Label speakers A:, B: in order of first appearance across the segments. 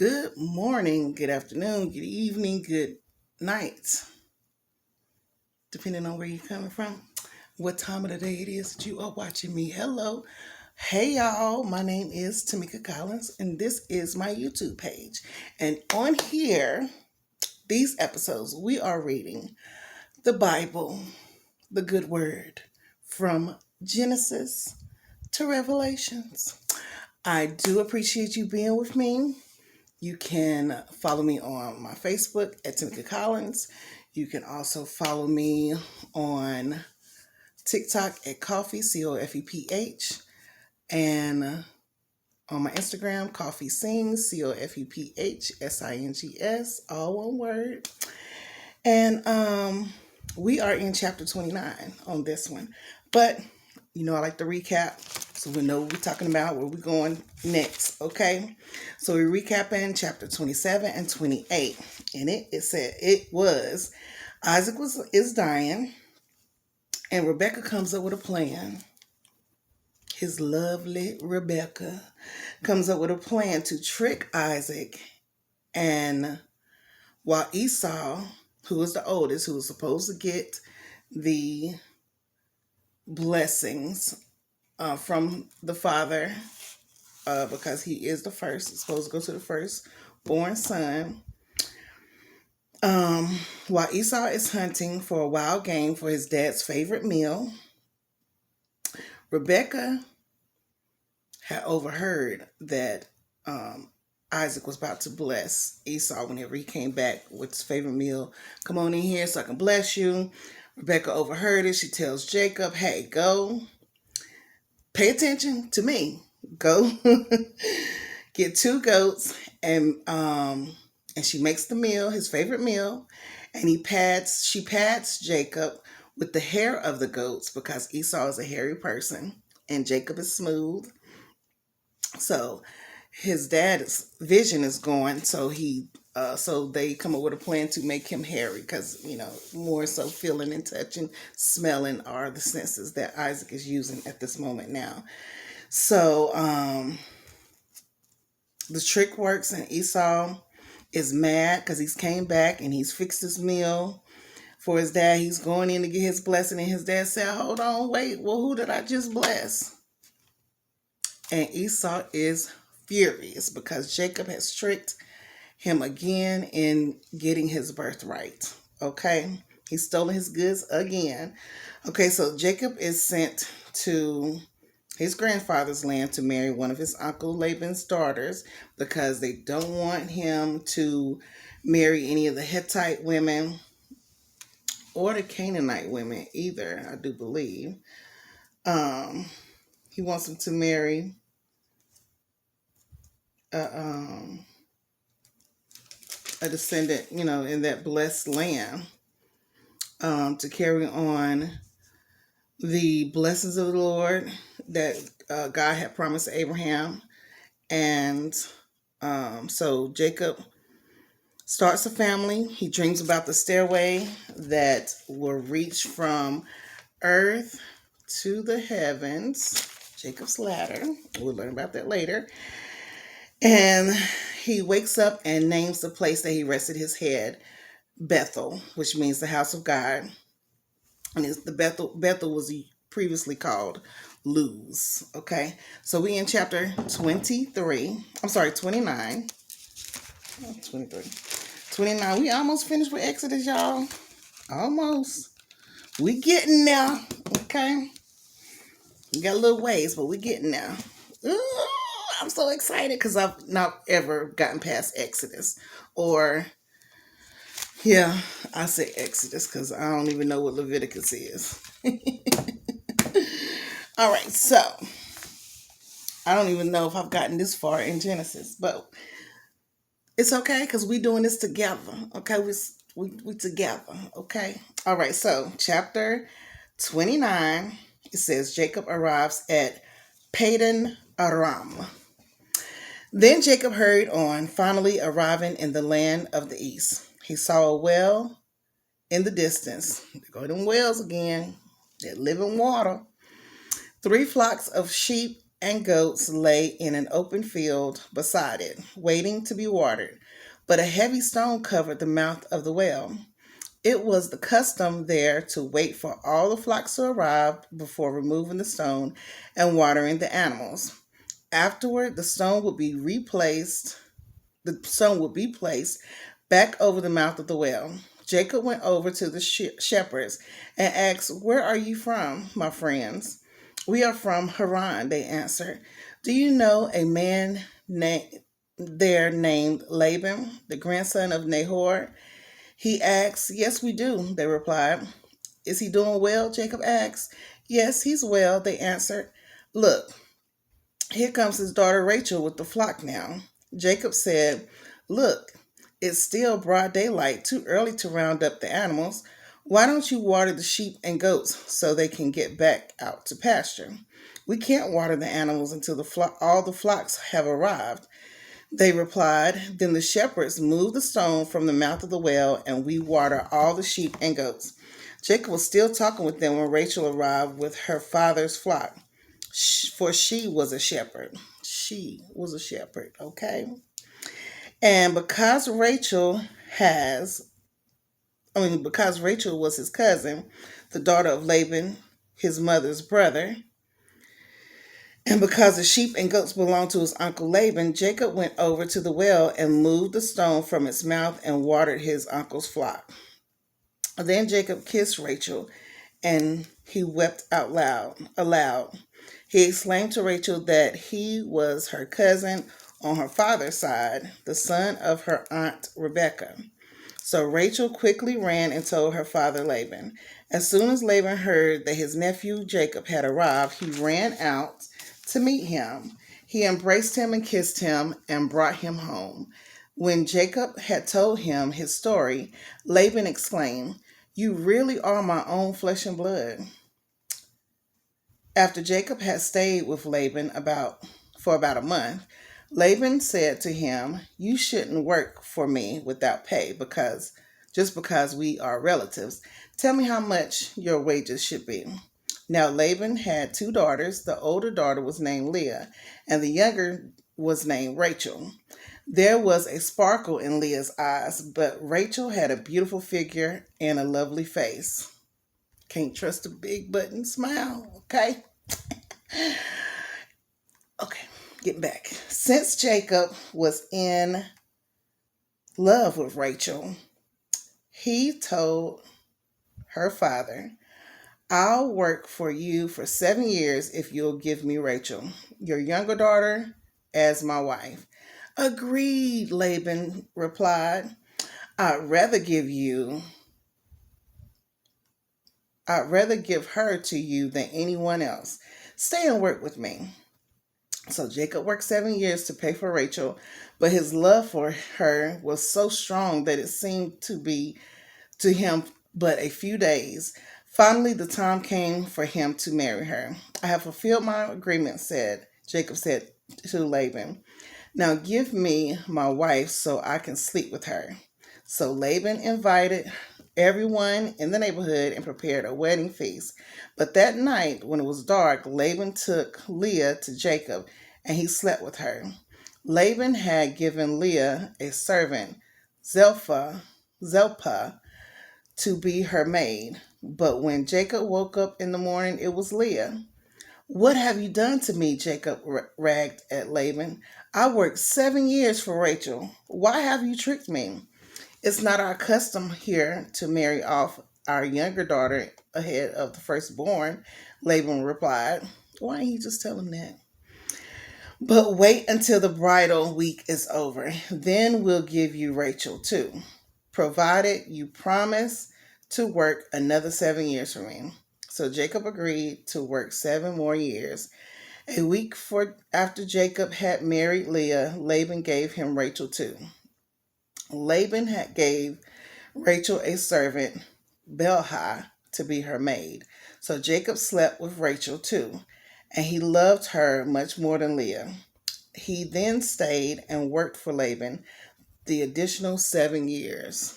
A: Good morning, good afternoon, good evening, good night, depending on where you're coming from, what time of the day it is that you are watching me. Hello. Hey, y'all. My name is Tamika Collins, and this is my YouTube page. And on here, these episodes, we are reading the Bible, the good word, from Genesis to Revelations. I do appreciate you being with me. You can follow me on my Facebook at Tamika Collins. You can also follow me on TikTok at Coffee, COFEPH, and on my Instagram, Coffee Sings, COFEPHSINGS, all one word. And we are in chapter 29 on this one. But I like to recap so we know what we're talking about, where we're going next, okay? So we're recapping chapter 27 and 28. And it said Isaac is dying, and Rebecca comes up with a plan. His lovely Rebecca comes up with a plan to trick Isaac, and while Esau, who was the oldest, who was supposed to get the blessings from the father, because he is the first, it's supposed to go to the firstborn son. While Esau is hunting for a wild game for his dad's favorite meal, Rebecca had overheard that Isaac was about to bless Esau whenever he came back with his favorite meal. Come on in here so I can bless you. Rebecca overheard it. She tells Jacob, hey, go pay attention to me. Go get 2 goats, and she makes the meal, his favorite meal, and she pats Jacob with the hair of the goats because Esau is a hairy person and Jacob is smooth. So his dad's vision is going, so they come up with a plan to make him hairy because, more so feeling and touching, smelling are the senses that Isaac is using at this moment now. So the trick works, and Esau is mad because he's came back and he's fixed his meal for his dad. He's going in to get his blessing, and his dad said, hold on, wait, well, who did I just bless? And Esau is furious because Jacob has tricked him again in getting his birthright. Okay, he's stolen his goods again. Okay, so Jacob is sent to his grandfather's land to marry one of his uncle Laban's daughters because they don't want him to marry any of the Hittite women or the Canaanite women either, I do believe. He wants him to marry a descendant, in that blessed land, to carry on the blessings of the Lord that God had promised Abraham. And so Jacob starts a family. He dreams about the stairway that will reach from earth to the heavens, Jacob's ladder. We'll learn about that later. And he wakes up and names the place that he rested his head Bethel, which means the house of God. And Bethel was previously called Luz. Okay, so we in chapter 29. 29. We almost finished with Exodus, y'all. Almost. We getting there. Okay, we got a little ways, but we getting there. Ooh, I'm so excited because I've not ever gotten past Exodus. Or, yeah, I say Exodus because I don't even know what Leviticus is. All right, so I don't even know if I've gotten this far in Genesis, but it's okay because we're doing this together. Okay, we together. Okay. All right, so chapter 29, it says Jacob arrives at Padan Aram. Then Jacob hurried on, finally arriving in the land of the east. He saw a well in the distance. There go them wells again. That living water. 3 flocks of sheep and goats lay in an open field beside it, waiting to be watered, but a heavy stone covered the mouth of the well. It was the custom there to wait for all the flocks to arrive before removing the stone and watering the animals. Afterward, the stone would be placed back over the mouth of the well. Jacob went over to the shepherds and asked, "Where are you from, my friends?" "We are from Haran," they answered. "Do you know a man there named Laban, the grandson of Nahor?" He asked. "Yes, we do," they replied. "Is he doing well?" Jacob asked. "Yes, he's well," they answered. "Look, here comes his daughter Rachel with the flock now." Jacob said, "Look, it's still broad daylight, too early to round up the animals. Why don't you water the sheep and goats so they can get back out to pasture? We can't water the animals until all the flocks have arrived." They replied. "Then the shepherds moved the stone from the mouth of the well, and we water all the sheep and goats." Jacob was still talking with them when Rachel arrived with her father's flock, for she was a shepherd. She was a shepherd, okay? And because Rachel was his cousin, the daughter of Laban, his mother's brother, and because the sheep and goats belonged to his uncle Laban, Jacob went over to the well and moved the stone from its mouth and watered his uncle's flock. Then Jacob kissed Rachel, and he wept aloud. He explained to Rachel that he was her cousin on her father's side, the son of her aunt Rebekah. So Rachel quickly ran and told her father Laban. As soon as Laban heard that his nephew Jacob had arrived, he ran out to meet him. He embraced him and kissed him and brought him home. When Jacob had told him his story, Laban exclaimed, "You really are my own flesh and blood." After Jacob had stayed with Laban for about a month, Laban said to him, "You shouldn't work for me without pay because we are relatives. Tell me how much your wages should be." Now Laban had two daughters. The older daughter was named Leah, and the younger was named Rachel. There was a sparkle in Leah's eyes, but Rachel had a beautiful figure and a lovely face. Can't trust a big button smile, okay? Okay, get back. Since Jacob was in love with Rachel, he told her father, "I'll work for you for 7 years if you'll give me Rachel, your younger daughter, as my wife." "Agreed," Laban replied. I'd rather give her to you than anyone else. Stay and work with me." So Jacob worked 7 years to pay for Rachel, but his love for her was so strong that it seemed to be to him but a few days. Finally, the time came for him to marry her. "I have fulfilled my agreement," Jacob said to Laban. "Now give me my wife so I can sleep with her." So Laban invited everyone in the neighborhood and prepared a wedding feast. But that night, when it was dark, Laban took Leah to Jacob, and he slept with her. Laban had given Leah a servant, Zilpah, to be her maid. But when Jacob woke up in the morning, it was Leah. "What have you done to me?" Jacob ragged at Laban. "I worked 7 years for Rachel. Why have you tricked me?" "It's not our custom here to marry off our younger daughter ahead of the firstborn," Laban replied. Why didn't he just tell him that? "But wait until the bridal week is over. Then we'll give you Rachel too, provided you promise to work another 7 years for me." So Jacob agreed to work 7 more years. A week after Jacob had married Leah, Laban gave him Rachel too. Laban gave Rachel a servant, Bilhah, to be her maid. So Jacob slept with Rachel too, and he loved her much more than Leah. He then stayed and worked for Laban the additional 7 years.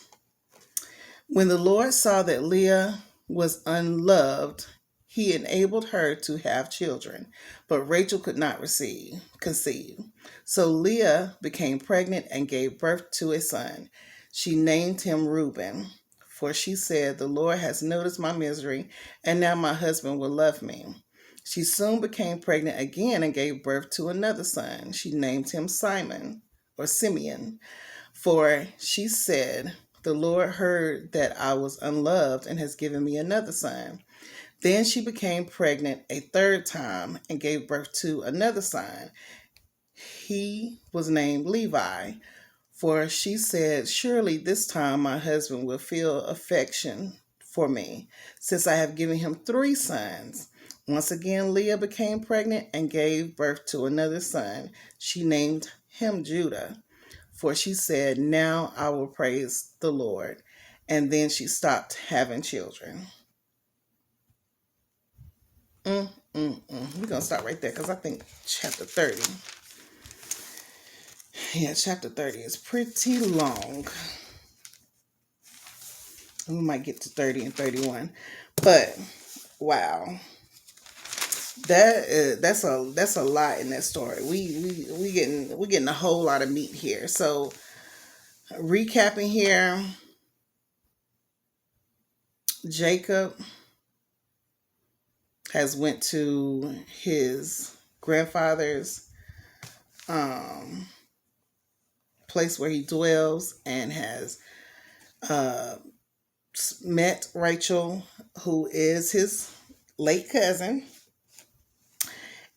A: When the Lord saw that Leah was unloved, he enabled her to have children, but Rachel could not conceive. So Leah became pregnant and gave birth to a son. She named him Reuben, for she said, "The Lord has noticed my misery, and now my husband will love me." She soon became pregnant again and gave birth to another son. She named him Simon or Simeon, for she said, "The Lord heard that I was unloved and has given me another son." Then she became pregnant a third time and gave birth to another son. He was named Levi, for she said, "Surely this time my husband will feel affection for me, since I have given him three sons." Once again, Leah became pregnant and gave birth to another son. She named him Judah, for she said, "Now I will praise the Lord." And then she stopped having children. We're going to stop right there because I think chapter 30. Yeah, chapter 30 is pretty long. We might get to 30 and 31. But, wow. That's a lot in that story. We getting a whole lot of meat here. So, recapping here, Jacob has went to his grandfather's place where he dwells and has met Rachel, who is his late cousin.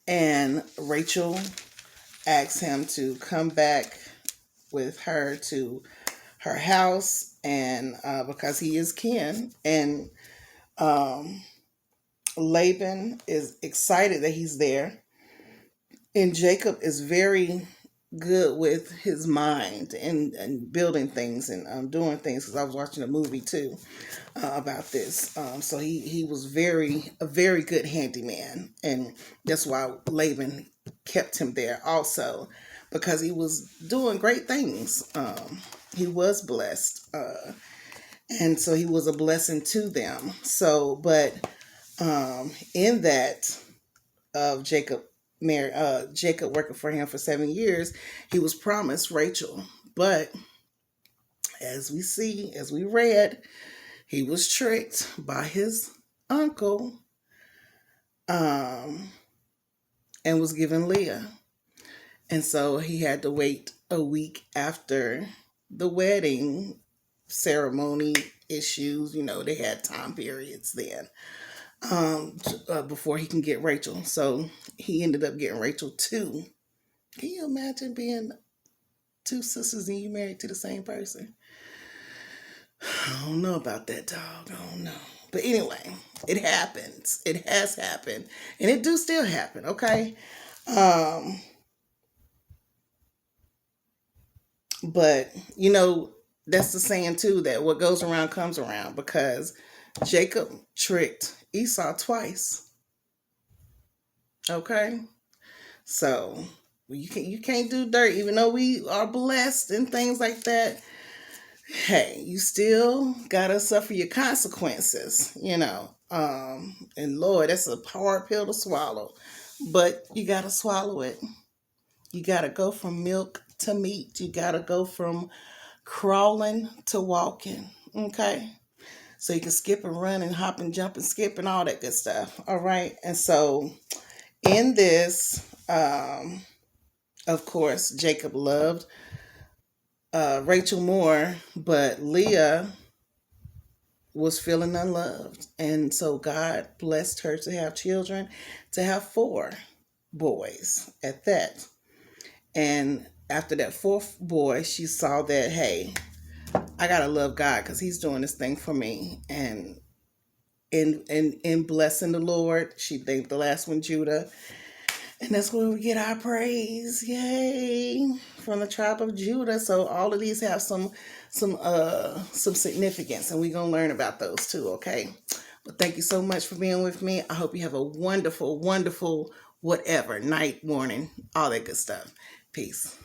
A: And Rachel asks him to come back with her to her house, and because he is kin. And Laban is excited that he's there. And Jacob is very good with his mind and building things and doing things, because I was watching a movie too about this. So he was a very good handyman, and that's why Laban kept him there also, because he was doing great things. He was blessed, and so he was a blessing to them. So, but in that of Jacob working for him for 7 years, he was promised Rachel. But as we read, he was tricked by his uncle, and was given Leah. And so he had to wait a week after the wedding ceremony issues. They had time periods then, before he can get Rachel. So he ended up getting Rachel too. Can you imagine being two sisters and you married to the same person? I don't know about that, dog. I don't know. But anyway, it happens. It has happened. And it do still happen, okay? But, that's the saying too, that what goes around comes around, because Jacob tricked Esau twice. Okay? So, you can't do dirt, even though we are blessed and things like that. Hey, you still gotta suffer your consequences, and Lord, that's a hard pill to swallow, but you gotta swallow it. You gotta go from milk to meat. You gotta go from crawling to walking, okay? So you can skip and run and hop and jump and skip and all that good stuff, all right? And so in this, of course, Jacob loved Rachel more, but Leah was feeling unloved. And so God blessed her to have children, to have 4 boys at that. And after that 4th boy, she saw that, hey, I gotta love God because he's doing this thing for me. And in blessing the Lord, she named the last one Judah. And that's where we get our praise. Yay. From the tribe of Judah. So all of these have some significance, and we're gonna learn about those too, okay? But thank you so much for being with me. I hope you have a wonderful, wonderful whatever, night, morning, all that good stuff. Peace.